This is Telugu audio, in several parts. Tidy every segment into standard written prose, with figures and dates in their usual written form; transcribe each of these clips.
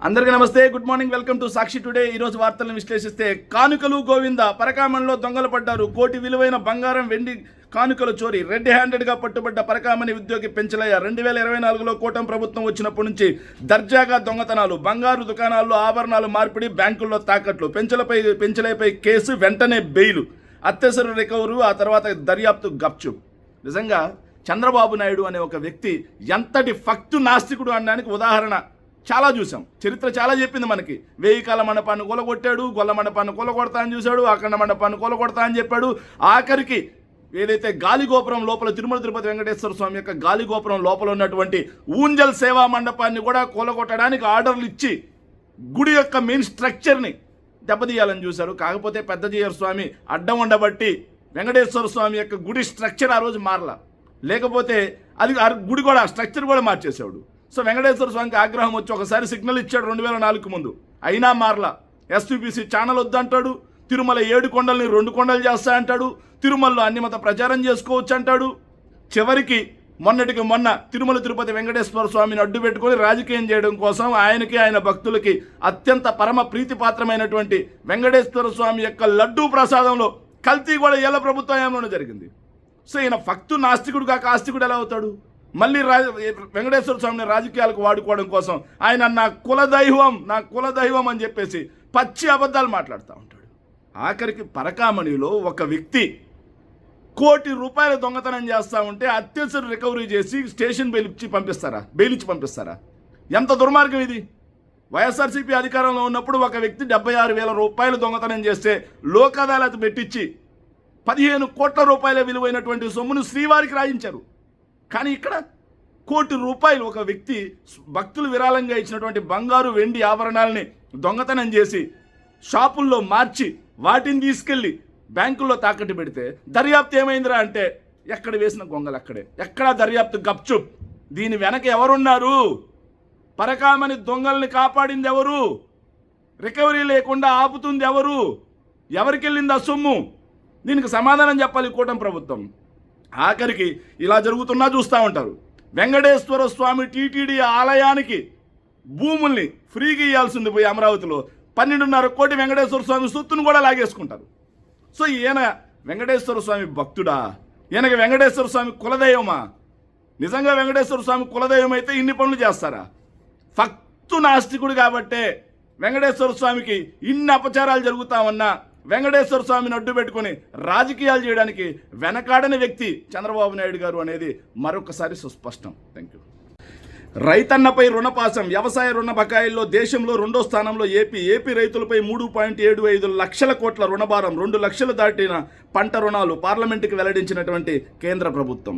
అందరికీ నమస్తే, good morning, welcome to Sakshi today. ఈరోజు వార్తలను విశ్లేషిస్తే కానుకలు గోవింద పరకామణిలో దొంగలు పడ్డారు. కోటి విలువైన బంగారం వెండి కానుకల చోరీ. రెడ్ హ్యాండెడ్గా పట్టుబడ్డ పరకామణి ఉద్యోగి పెంచలయ్య 2024లో కూటమి ప్రభుత్వం వచ్చినప్పటి నుంచి దర్జాగా దొంగతనాలు, బంగారు దుకాణాల్లో ఆభరణాలు మార్పిడి, బ్యాంకుల్లో తాకట్లు, పెంచలపై కేసు, వెంటనే బెయిలు, అత్యవసర రికవరీ, ఆ తర్వాత దర్యాప్తు గప్చుప్. నిజంగా చంద్రబాబు నాయుడు అనే ఒక వ్యక్తి ఎంతటి ఫక్తు నాస్తికుడు అనడానికి ఉదాహరణ చాలా చూసాం. చరిత్ర చాలా చెప్పింది మనకి. 1000 కాల మండపాన్ని కూలగొట్టాడు, గొల్ల మండపాన్ని కూలగొడతా అని చూశాడు, అఖండ మండపాన్ని కూలగొడతా అని చెప్పాడు. ఆఖరికి ఏదైతే గాలిగోపురం లోపల తిరుమల తిరుపతి వెంకటేశ్వర స్వామి యొక్క గాలిగోపురం లోపల ఉన్నటువంటి ఊంజల్ సేవా మండపాన్ని కూడా కూలగొట్టడానికి ఆర్డర్లు ఇచ్చి గుడి యొక్క మెయిన్ స్ట్రక్చర్ని దెబ్బతీయాలని చూశారు. కాకపోతే పెద్దజీయర్ స్వామి అడ్డం ఉండబట్టి వెంకటేశ్వర స్వామి యొక్క గుడి స్ట్రక్చర్ ఆ రోజు మారలా. లేకపోతే అది గుడి కూడా స్ట్రక్చర్ కూడా మార్చేసాడు. సో వెంకటేశ్వర స్వామికి ఆగ్రహం వచ్చి ఒకసారి సిగ్నల్ ఇచ్చాడు 2004 ముందు, అయినా మారలా. ఎస్యూపీసీ ఛానల్ వద్దంటాడు, తిరుమల 7 కొండల్ని 2 కొండలు చేస్తా అంటాడు, తిరుమలలో అన్ని మత ప్రచారం చేసుకోవచ్చు అంటాడు. చివరికి మొన్నటికి మొన్న తిరుమల తిరుపతి వెంకటేశ్వర స్వామిని అడ్డు పెట్టుకొని రాజకీయం చేయడం కోసం ఆయనకి ఆయన భక్తులకి అత్యంత పరమ ప్రీతిపాత్రమైనటువంటి వెంకటేశ్వర స్వామి యొక్క లడ్డూ ప్రసాదంలో కల్తీ కూడా ఏళ్ల ప్రభుత్వంలోనే జరిగింది. సో ఈయన భక్తు నాస్తికుడు కాక ఆస్తికుడు ఎలా అవుతాడు? మళ్ళీ వెంకటేశ్వర స్వామిని రాజకీయాలకు వాడుకోవడం కోసం ఆయన నా కులదైవం అని చెప్పేసి పచ్చి అబద్ధాలు మాట్లాడుతూ ఉంటాడు. ఆఖరికి పరకామణిలో ఒక వ్యక్తి ₹1 కోటి దొంగతనం చేస్తూ ఉంటే అత్యవసర రికవరీ చేసి స్టేషన్ బెయిల్ ఇచ్చి పంపిస్తారా? ఎంత దుర్మార్గం ఇది! వైఎస్ఆర్సీపీ అధికారంలో ఉన్నప్పుడు ఒక వ్యక్తి ₹76,000 దొంగతనం చేస్తే లోక్ అదాలత్ పెట్టించి ₹15 కోట్ల విలువైనటువంటి సొమ్మును శ్రీవారికి రాయించారు. కానీ ఇక్కడ ₹1 కోటి ఒక వ్యక్తి భక్తులు విరాళంగా ఇచ్చినటువంటి బంగారు వెండి ఆభరణాలని దొంగతనం చేసి షాపుల్లో మార్చి వాటిని తీసుకెళ్ళి బ్యాంకుల్లో తాకట్టు పెడితే దర్యాప్తు ఏమైందిరా అంటే ఎక్కడ వేసిన గొంగలు అక్కడే. ఎక్కడా దర్యాప్తు గప్చుప్. దీని వెనక ఎవరున్నారు? పరకామణి దొంగల్ని కాపాడింది ఎవరు? రికవరీ లేకుండా ఆపుతుంది ఎవరు? ఎవరికి వెళ్ళింది ఆ సొమ్ము? దీనికి సమాధానం చెప్పాలి కూటమి ప్రభుత్వం. ఆఖరికి ఇలా జరుగుతున్నా చూస్తూ ఉంటారు. వెంకటేశ్వర స్వామి టీటీడీ ఆలయానికి భూముల్ని ఫ్రీగా ఇవ్వాల్సింది పోయి అమరావతిలో 12.5 కోటి వెంకటేశ్వర స్వామి సొత్తును కూడా లాగేసుకుంటారు. సో ఈయన వెంకటేశ్వర స్వామి భక్తుడా? ఈయనకి వెంకటేశ్వర స్వామి కులదైవమా? నిజంగా వెంకటేశ్వర స్వామి కులదైవం అయితే ఇన్ని పనులు చేస్తారా? భక్తు నాస్తికుడు కాబట్టే వెంకటేశ్వర స్వామికి ఇన్ని అపచారాలు జరుగుతా ఉన్నా వెంకటేశ్వర స్వామిని అడ్డు పెట్టుకుని రాజకీయాలు చేయడానికి వెనకాడని వ్యక్తి చంద్రబాబు నాయుడు గారు అనేది మరొకసారి సుస్పష్టం. Thank you. రైతన్నపై రుణపాసం. వ్యవసాయ రుణ బకాయిల్లో దేశంలో 2వ స్థానంలో ఏపీ రైతులపై 3.75 లక్షల కోట్ల రుణభారం, 2 లక్షలు దాటిన పంట రుణాలు పార్లమెంటుకి వెల్లడించినటువంటి కేంద్ర ప్రభుత్వం.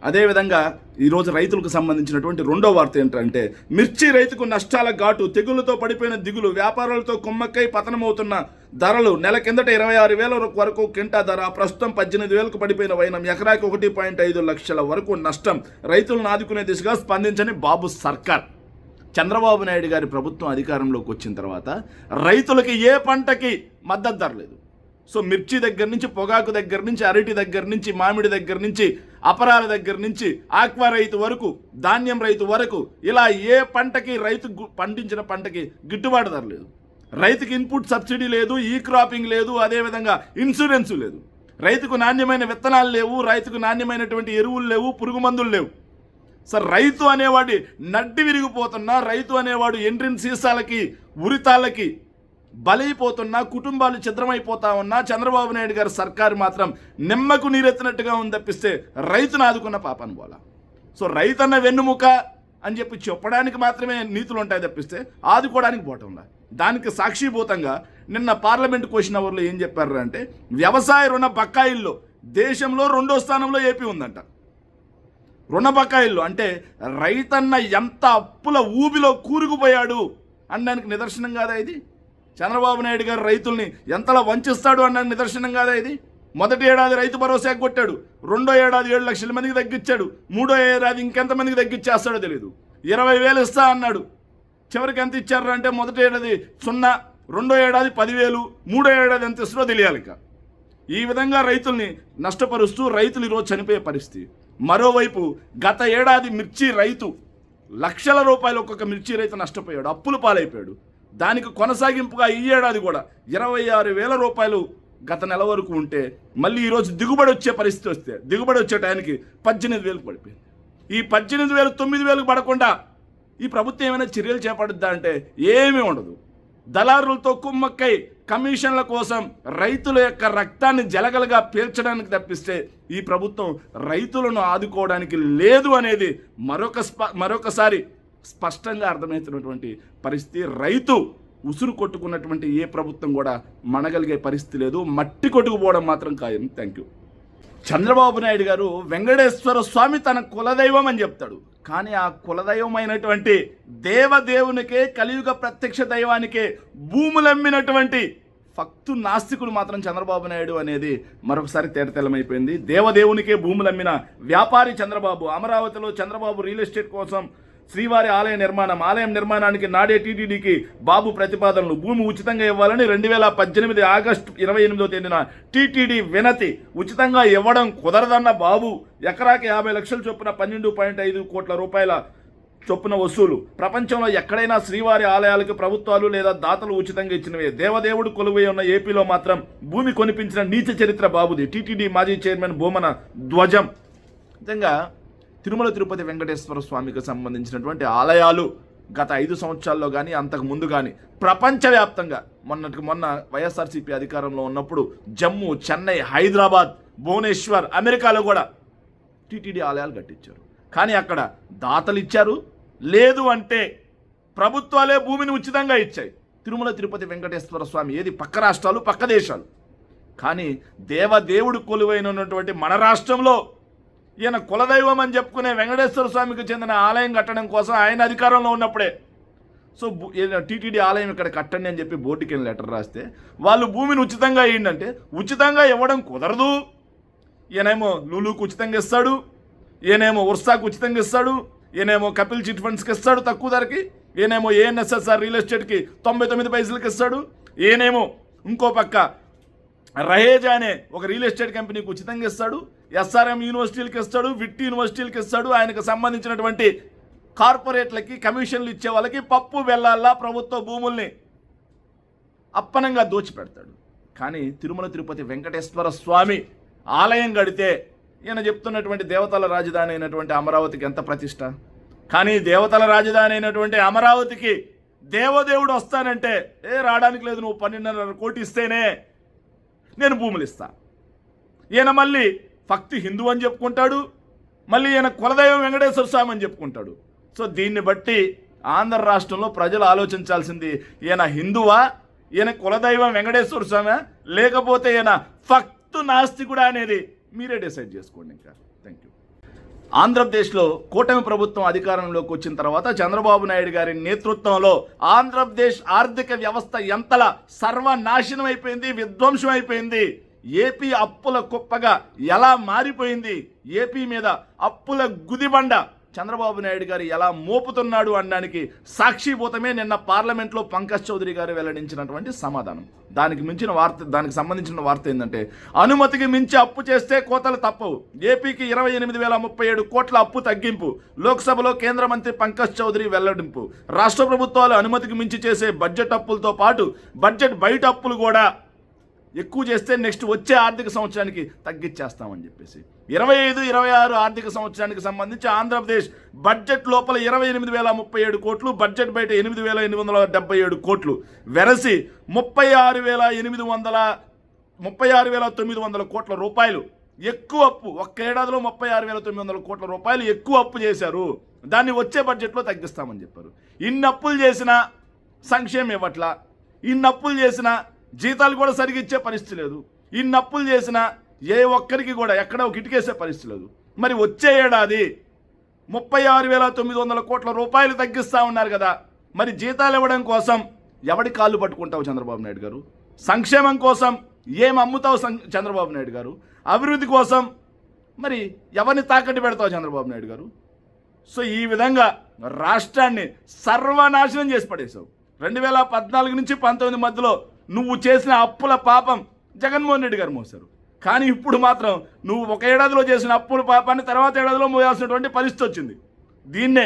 అదేవిధంగా ఈరోజు రైతులకు సంబంధించినటువంటి రెండో వార్త ఏంటంటే మిర్చి రైతుకు నష్టాల ఘాటు, తెగుళ్లతో పడిపోయిన దిగులు, వ్యాపారాలతో కుమ్మక్కై పతనమవుతున్న ధరలు. నెల కిందట 26,000 వరకు కింటా ధర, ప్రస్తుతం 18,000కు పడిపోయిన వైనం, ఎకరాకి 1.5 లక్షల వరకు నష్టం. రైతులను ఆదుకునే దిశగా స్పందించని బాబు సర్కార్. చంద్రబాబు నాయుడు గారి ప్రభుత్వం అధికారంలోకి వచ్చిన తర్వాత రైతులకి ఏ పంటకి మద్దతు ధర లేదు. సో మిర్చి దగ్గర నుంచి, పొగాకు దగ్గర నుంచి, అరటి దగ్గర నుంచి, మామిడి దగ్గర నుంచి, అపరాల దగ్గర నుంచి, ఆక్వా రైతు వరకు, ధాన్యం రైతు వరకు, ఇలా ఏ పంటకి రైతు పండించిన పంటకి గిట్టుబాటు ధర లేదు. రైతుకి ఇన్పుట్ సబ్సిడీ లేదు, ఈ క్రాపింగ్ లేదు, అదేవిధంగా ఇన్సూరెన్స్ లేదు. రైతుకు నాణ్యమైన విత్తనాలు లేవు, రైతుకు నాణ్యమైనటువంటి ఎరువులు లేవు, పురుగు మందులు లేవు. సార్, రైతు అనేవాడి నడ్డి విరిగిపోతున్నా, రైతు అనేవాడు ఎండ్రిన్ సీసాలకి, ఉరితాళ్ళకి బలైపోతున్నా, కుటుంబాలు ఛిద్రమైపోతా ఉన్నా చంద్రబాబు నాయుడు గారి సర్కారు మాత్రం నిమ్మకు నీరెత్తినట్టుగా ఉంది తప్పిస్తే రైతును ఆదుకున్న పాపను పోలా. సో రైతన్న వెన్నుముక అని చెప్పి చెప్పడానికి మాత్రమే నీతులు ఉంటాయి తప్పిస్తే ఆదుకోవడానికి పోవటంలా. దానికి సాక్షిభూతంగా నిన్న పార్లమెంట్ క్వశ్చన్ అవర్లో ఏం చెప్పారు అంటే వ్యవసాయ రుణ బకాయిల్లో దేశంలో 2వ స్థానంలో ఏపీ ఉందంట. రుణ బకాయిల్లో అంటే రైతన్న ఎంత అప్పుల ఊబిలో కూరుకుపోయాడు అనడానికి నిదర్శనం కాదా ఇది? చంద్రబాబు నాయుడు గారు రైతుల్ని ఎంతలా వంచిస్తాడు అన్న నిదర్శనం కాదా ఇది? మొదటి ఏడాది రైతు భరోసా కొట్టాడు, 2వ ఏడాది 7 లక్షల మందికి తగ్గించాడు, 3వ ఏడాది ఇంకెంతమందికి తగ్గించేస్తాడో తెలియదు. 20,000 ఇస్తా అన్నాడు, చివరికి ఎంత ఇచ్చారు అంటే మొదటి ఏడాది 0, 2వ ఏడాది 10,000, 3వ ఏడాది ఎంత ఇస్తారో తెలియాలి. ఈ విధంగా రైతుల్ని నష్టపరుస్తూ రైతులు ఈరోజు చనిపోయే పరిస్థితి. మరోవైపు గత ఏడాది మిర్చి రైతు లక్షల రూపాయలు ఒక్కొక్క మిర్చి రైతు నష్టపోయాడు, అప్పుల పాలైపోయాడు. దానికి కొనసాగింపుగా ఈ ఏడాది కూడా 26,000 రూపాయలు గత నెల వరకు ఉంటే మళ్ళీ ఈరోజు దిగుబడి వచ్చే పరిస్థితి వస్తే దిగుబడి వచ్చే టైంకి 18,000 పడిపోయింది. ఈ 18,000 9,000 పడకుండా ఈ ప్రభుత్వం ఏమైనా చర్యలు చేపడుద్దా అంటే ఏమీ ఉండదు. దళారులతో కుమ్మక్కై కమిషన్ల కోసం రైతుల యొక్క రక్తాన్ని జలగలగా పీల్చడానికి తప్పిస్తే ఈ ప్రభుత్వం రైతులను ఆదుకోవడానికి లేదు అనేది మరొకసారి స్పష్టంగా అర్థమవుతున్నటువంటి పరిస్థితి. రైతు ఉసురు కొట్టుకున్నటువంటి ఏ ప్రభుత్వం కూడా మనగలిగే పరిస్థితి లేదు. మట్టి కొట్టుకుపోవడం మాత్రం ఖాయం. Thank you. చంద్రబాబు నాయుడు గారు వెంకటేశ్వర స్వామి తన కులదైవం అని చెప్తాడు. కానీ ఆ కులదైవమైనటువంటి దేవదేవునికే, కలియుగ ప్రత్యక్ష దైవానికే భూములమ్మినటువంటి ఫక్తు నాస్తికుడు మాత్రం చంద్రబాబు నాయుడు అనేది మరొకసారి తేటతెల్లమైపోయింది. దేవదేవునికే భూములమ్మిన వ్యాపారి చంద్రబాబు. అమరావతిలో చంద్రబాబు రియల్ ఎస్టేట్ కోసం శ్రీవారి ఆలయం నిర్మాణానికి నాడే టీటీడీకి బాబు ప్రతిపాదనలు. భూమి ఉచితంగా ఇవ్వాలని 2018 ఆగస్టు 28వ తేదీన టీటీడీ వినతి. ఉచితంగా ఇవ్వడం కుదరదన్న బాబు ఎకరాకి 50 లక్షల చొప్పున 12.5 కోట్ల రూపాయల చొప్పున వసూలు. ప్రపంచంలో ఎక్కడైనా శ్రీవారి ఆలయాలకు ప్రభుత్వాలు లేదా దాతలు ఉచితంగా ఇచ్చినవే. దేవదేవుడు కొలువై ఉన్న ఏపీలో మాత్రం భూమి కొనిపించిన నీచ చరిత్ర బాబుది. టీటీడీ మాజీ చైర్మన్ భూమన ధ్వజం. నిజంగా తిరుమల తిరుపతి వెంకటేశ్వర స్వామికి సంబంధించినటువంటి ఆలయాలు గత 5 సంవత్సరాల్లో కానీ అంతకు ముందు కానీ ప్రపంచవ్యాప్తంగా మొన్న వైఎస్ఆర్సీపీ అధికారంలో ఉన్నప్పుడు జమ్మూ, చెన్నై, హైదరాబాద్, భువనేశ్వర్, అమెరికాలో కూడా టీటీడీ ఆలయాలు కట్టించారు. కానీ అక్కడ దాతలు ఇచ్చారు, లేదు అంటే ప్రభుత్వాలే భూమిని ఉచితంగా ఇచ్చాయి. తిరుమల తిరుపతి వెంకటేశ్వర స్వామి ఏది పక్క రాష్ట్రాలు, పక్క దేశాలు. కానీ దేవదేవుడు కొలువైనటువంటి మన రాష్ట్రంలో ఈయన కులదైవం అని చెప్పుకునే వెంకటేశ్వర స్వామికి చెందిన ఆలయం కట్టడం కోసం ఆయన అధికారంలో ఉన్నప్పుడే టీటీడీ ఆలయం ఇక్కడ కట్టండి అని చెప్పి బోర్డుకి వెళ్ళి లెటర్ రాస్తే వాళ్ళు భూమిని ఉచితంగా ఇవ్వండి, ఉచితంగా ఇవ్వడం కుదరదు. ఈయనేమో లూలుకు ఉచితంగా ఇస్తాడు, ఈయనేమో ఉర్సాకు ఉచితంగా ఇస్తాడు, ఈయనేమో కపిల్ చిట్ ఫండ్స్కి ఇస్తాడు తక్కువ ధరకి, ఈయనేమో ఏఎన్ఎస్ఎస్ఆర్ రియల్ ఎస్టేట్కి 99 పైసలకి ఇస్తాడు, ఈయనేమో ఇంకో పక్క రహేజా అనే ఒక రియల్ ఎస్టేట్ కంపెనీకి ఉచితంగా ఇస్తాడు, ఎస్ఆర్ఎం యూనివర్సిటీలకు ఇస్తాడు, విట్ యూనివర్సిటీలకు ఇస్తాడు. ఆయనకు సంబంధించినటువంటి కార్పొరేట్లకి కమిషన్లు ఇచ్చే వాళ్ళకి పప్పు బెల్లాల్లా ప్రభుత్వ భూముల్ని అప్పనంగా దోచిపెడతాడు. కానీ తిరుమల తిరుపతి వెంకటేశ్వర స్వామి ఆలయం కడితే ఈయన చెప్తున్నటువంటి దేవతల రాజధాని అయినటువంటి అమరావతికి ఎంత ప్రతిష్ట. కానీ దేవతల రాజధాని అయినటువంటి అమరావతికి దేవదేవుడు వస్తానంటే రావడానికి లేదు, నువ్వు 12.5 కోట్లు ఇస్తేనే నేను భూములు ఇస్తా. ఈయన మళ్ళీ భక్తి హిందూ అని చెప్పుకుంటాడు, మళ్ళీ ఈయన కులదైవం వెంకటేశ్వర స్వామి అని చెప్పుకుంటాడు. సో దీన్ని బట్టి ఆంధ్ర రాష్ట్రంలో ప్రజలు ఆలోచించాల్సింది, ఈయన హిందువా, ఈయన కులదైవం వెంకటేశ్వర స్వామి, లేకపోతే ఈయన భక్తు నాస్తికుడా అనేది మీరే డిసైడ్ చేసుకోండి. ఇంకా థ్యాంక్ యూ. ఆంధ్రప్రదేశ్లో కూటమి ప్రభుత్వం అధికారంలోకి వచ్చిన తర్వాత చంద్రబాబు నాయుడు గారి నేతృత్వంలో ఆంధ్రప్రదేశ్ ఆర్థిక వ్యవస్థ ఎంతలా సర్వనాశనం అయిపోయింది, విధ్వంసం అయిపోయింది. ఏపీ అప్పుల కుప్పగా ఎలా మారిపోయింది, ఏపీ మీద అప్పుల గుదిబండ చంద్రబాబు నాయుడు గారు ఎలా మోపుతున్నాడు అనడానికి సాక్షిభూతమే నిన్న పార్లమెంట్లో పంకజ్ చౌదరి గారు వెల్లడించినటువంటి సమాధానం. దానికి సంబంధించిన వార్త ఏంటంటే, అనుమతికి మించి అప్పు చేస్తే కోతలు తప్పవు, ఏపీకి 28,037 కోట్ల అప్పు తగ్గింపు. లోక్సభలో కేంద్ర మంత్రి పంకజ్ చౌదరి వెల్లడింపు. రాష్ట్ర ప్రభుత్వాలు అనుమతికి మించి చేసే బడ్జెట్ అప్పులతో పాటు బడ్జెట్ బయట అప్పులు కూడా ఎక్కువ చేస్తే నెక్స్ట్ వచ్చే ఆర్థిక సంవత్సరానికి తగ్గించేస్తామని చెప్పేసి 25-26 ఆర్థిక సంవత్సరానికి సంబంధించి ఆంధ్రప్రదేశ్ బడ్జెట్ లోపల 28,037 కోట్లు, బడ్జెట్ బయట 8,877 కోట్లు వెరసి 36,900 కోట్ల రూపాయలు ఎక్కువ అప్పు. ఒక్క ఏడాదిలో 36,900 కోట్ల రూపాయలు ఎక్కువ అప్పు చేశారు. దాన్ని వచ్చే బడ్జెట్లో తగ్గిస్తామని చెప్పారు. ఇన్ని అప్పులు చేసినా సంక్షేమం ఇవ్వట్లా, ఇన్ని అప్పులు చేసినా జీతాలు కూడా సరిగ్గా ఇచ్చే పరిస్థితి లేదు, ఇన్ని అప్పులు చేసినా ఏ ఒక్కరికి కూడా ఎక్కడ ఒక ఇటుకేసే పరిస్థితి లేదు. మరి వచ్చే ఏడాది 36,900 కోట్ల రూపాయలు తగ్గిస్తూ ఉన్నారు కదా, మరి జీతాలు ఇవ్వడం కోసం ఎవడి కాళ్ళు పట్టుకుంటావు చంద్రబాబు నాయుడు గారు? సంక్షేమం కోసం ఏం అమ్ముతావు చంద్రబాబు నాయుడు గారు? అభివృద్ధి కోసం మరి ఎవరిని తాకట్టు పెడతావు చంద్రబాబు నాయుడు గారు? సో ఈ విధంగా రాష్ట్రాన్ని సర్వనాశనం చేసి పడేశావు. 2014 నుంచి 19 మధ్యలో నువ్వు చేసిన అప్పుల పాపం జగన్మోహన్ రెడ్డి గారు మోసారు. కానీ ఇప్పుడు మాత్రం నువ్వు ఒక ఏడాదిలో చేసిన అప్పుల పాపాన్ని తర్వాత ఏడాదిలో మోయాల్సినటువంటి పరిస్థితి వచ్చింది. దీన్నే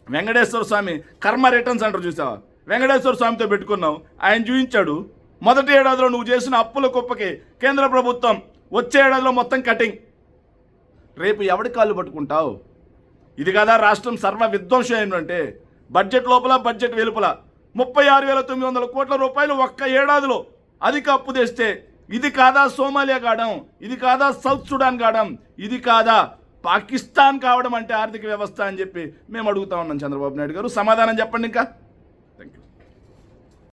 వెంకటేశ్వర స్వామి కర్మ రిటర్న్స్ అంటారు చూసావా, వెంకటేశ్వర స్వామితో పెట్టుకున్నావు, ఆయన చూపించాడు. మొదటి ఏడాదిలో నువ్వు చేసిన అప్పుల కుప్పకి కేంద్ర ప్రభుత్వం వచ్చే ఏడాదిలో మొత్తం కటింగ్. రేపు ఎవడి కాళ్ళు పట్టుకుంటావు? ఇది కదా రాష్ట్రం సర్వ విధ్వంసం ఏంటంటే బడ్జెట్ లోపల బడ్జెట్ వెలుపల 36,900 కోట్ల రూపాయలు ఒక్క ఏడాదిలో అధిక అప్పు తెస్తే ఇది కాదా సోమాలియా కావడం, ఇది కాదా సౌత్ సుడాన్ కావడం, ఇది కాదా పాకిస్తాన్ కావడం అంటే ఆర్థిక వ్యవస్థ అని చెప్పి మేము అడుగుతా ఉన్నాం. చంద్రబాబు నాయుడు గారు సమాధానం చెప్పండి ఇంకా.